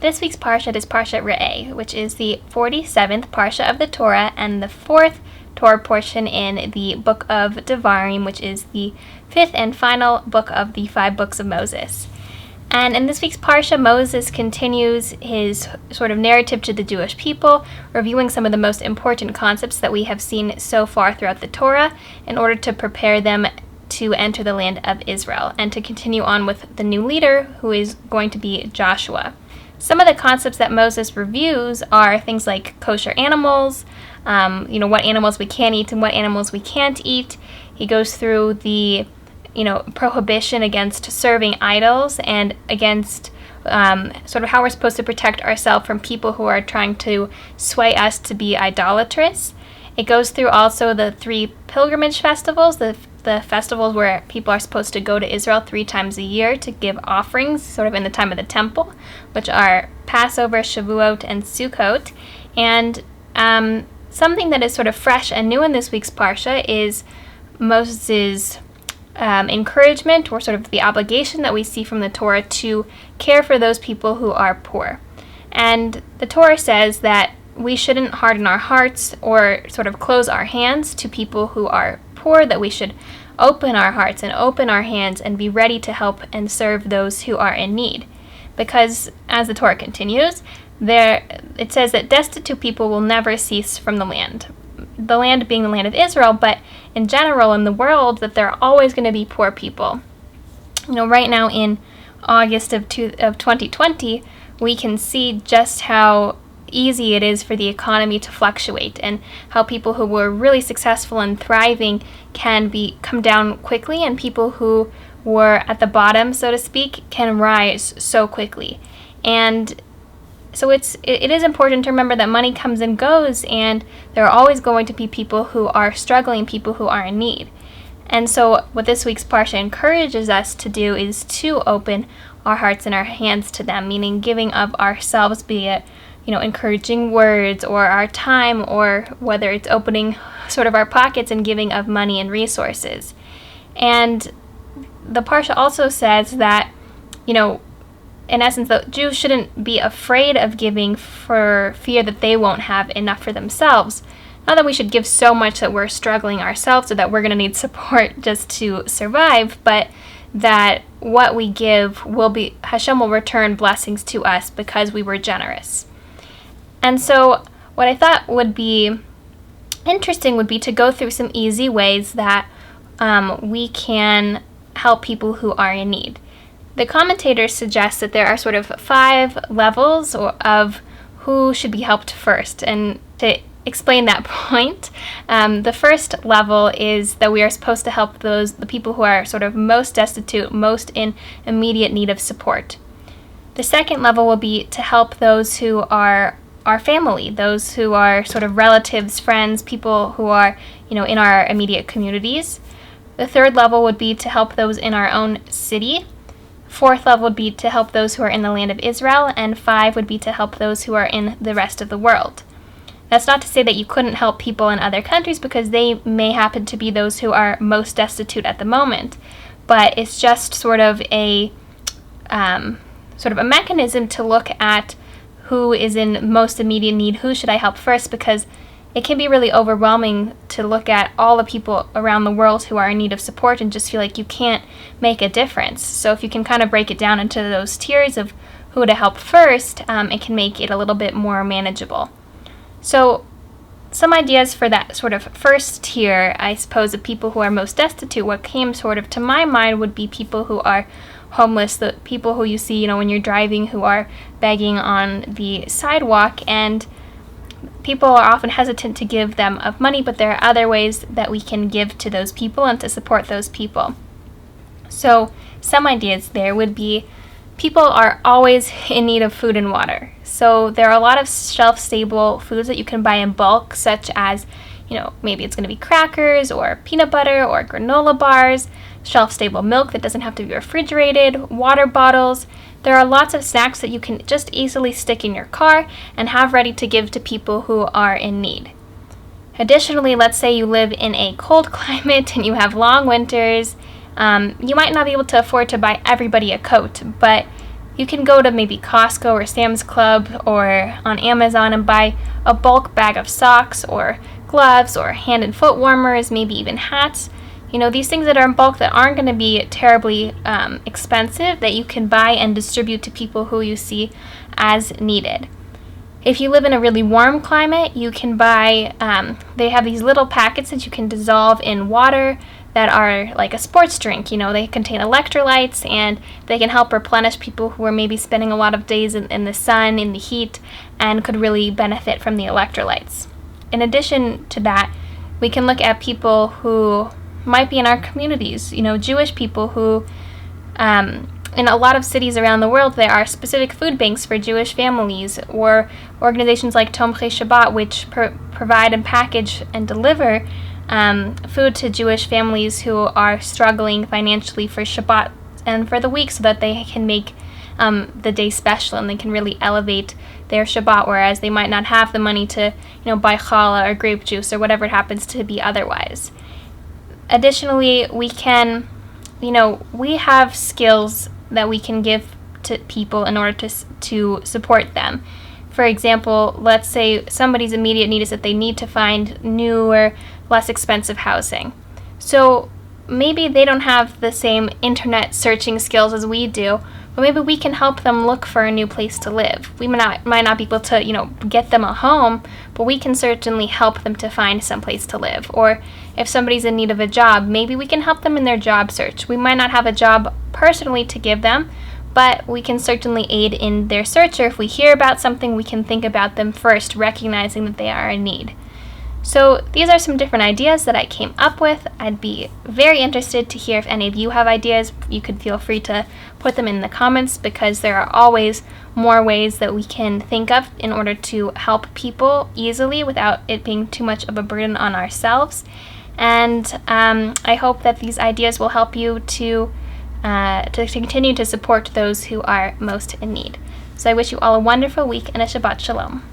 This week's Parsha is Parsha Re'eh, which is the 47th Parsha of the Torah and the 4th Torah portion in the Book of Devarim, which is the 5th and final book of the 5 books of Moses. And in this week's Parsha, Moses continues his sort of narrative to the Jewish people, reviewing some of the most important concepts that we have seen so far throughout the Torah in order to prepare them to enter the land of Israel and to continue on with the new leader, who is going to be Joshua. Some of the concepts that Moses reviews are things like kosher animals, what animals we can eat and what animals we can't eat. He goes through the prohibition against serving idols and against sort of how we're supposed to protect ourselves from people who are trying to sway us to be idolatrous. It goes through also the 3 pilgrimage festivals, the festivals where people are supposed to go to Israel 3 times a year to give offerings, sort of in the time of the temple, which are Passover, Shavuot, and Sukkot. And something that is sort of fresh and new in this week's Parsha is Moses' encouragement, or sort of the obligation that we see from the Torah to care for those people who are poor. And the Torah says that we shouldn't harden our hearts or sort of close our hands to people who are poor, that we should open our hearts and open our hands and be ready to help and serve those who are in need. Because, as the Torah continues, it says that destitute people will never cease from the land being the land of Israel, but in general in the world, that there are always going to be poor people. Right now in August of 2020, we can see just how easy it is for the economy to fluctuate, and how people who were really successful and thriving can come down quickly, and people who were at the bottom, so to speak, can rise so quickly. And so it is important to remember that money comes and goes, and there are always going to be people who are struggling, people who are in need. And so what this week's Parsha encourages us to do is to open our hearts and our hands to them, meaning giving of ourselves, be it encouraging words or our time, or whether it's opening sort of our pockets and giving of money and resources. And the Parsha also says that, in essence, the Jews shouldn't be afraid of giving for fear that they won't have enough for themselves. Not that we should give so much that we're struggling ourselves or that we're going to need support just to survive, but that what we give Hashem will return blessings to us because we were generous. And so what I thought would be interesting would be to go through some easy ways that we can help people who are in need. The commentators suggest that there are sort of 5 levels of who should be helped first. And to explain that point, the first level is that we are supposed to help the people who are sort of most destitute, most in immediate need of support. The second level will be to help those who are our family, those who are sort of relatives, friends, people who are, in our immediate communities. The third level would be to help those in our own city. 4th level would be to help those who are in the land of Israel, and 5 would be to help those who are in the rest of the world. That's not to say that you couldn't help people in other countries, because they may happen to be those who are most destitute at the moment, but it's just sort of a mechanism to look at who is in most immediate need, who should I help first, because it can be really overwhelming to look at all the people around the world who are in need of support and just feel like you can't make a difference. So if you can kind of break it down into those tiers of who to help first, it can make it a little bit more manageable. So some ideas for that sort of first tier, I suppose, of people who are most destitute, what came sort of to my mind would be people who are homeless, the people who you see, when you're driving, who are begging on the sidewalk, and people are often hesitant to give them of money, but there are other ways that we can give to those people and to support those people. So some ideas there would be, people are always in need of food and water. So there are a lot of shelf-stable foods that you can buy in bulk, such as, maybe it's going to be crackers or peanut butter or granola bars, shelf-stable milk that doesn't have to be refrigerated, water bottles. There are lots of snacks that you can just easily stick in your car and have ready to give to people who are in need. Additionally, let's say you live in a cold climate and you have long winters. You might not be able to afford to buy everybody a coat, but You can go to maybe Costco or Sam's Club or on Amazon and buy a bulk bag of socks or gloves or hand and foot warmers, maybe even hats. These things that are in bulk that aren't going to be terribly expensive, that you can buy and distribute to people who you see as needed. If you live in a really warm climate, you can buy, they have these little packets that you can dissolve in water that are like a sports drink. They contain electrolytes, and they can help replenish people who are maybe spending a lot of days in the sun, in the heat, and could really benefit from the electrolytes. In addition to that, we can look at people who might be in our communities, Jewish people who, in a lot of cities around the world, there are specific food banks for Jewish families, or organizations like Tomchei Shabbat, which provide and package and deliver food to Jewish families who are struggling financially for Shabbat and for the week, so that they can make the day special and they can really elevate their Shabbat, whereas they might not have the money to buy challah or grape juice or whatever it happens to be otherwise. Additionally, we have skills that we can give to people in order to support them. For example, let's say somebody's immediate need is that they need to find newer, less expensive housing. So maybe they don't have the same internet searching skills as we do, but maybe we can help them look for a new place to live. We might not be able to, get them a home, but we can certainly help them to find some place to live. Or if somebody's in need of a job, maybe we can help them in their job search. We might not have a job personally to give them, but we can certainly aid in their search, or if we hear about something, we can think about them first, recognizing that they are in need. So these are some different ideas that I came up with. I'd be very interested to hear if any of you have ideas. You could feel free to put them in the comments, because there are always more ways that we can think of in order to help people easily without it being too much of a burden on ourselves. And I hope that these ideas will help you to continue to support those who are most in need. So I wish you all a wonderful week and a Shabbat Shalom.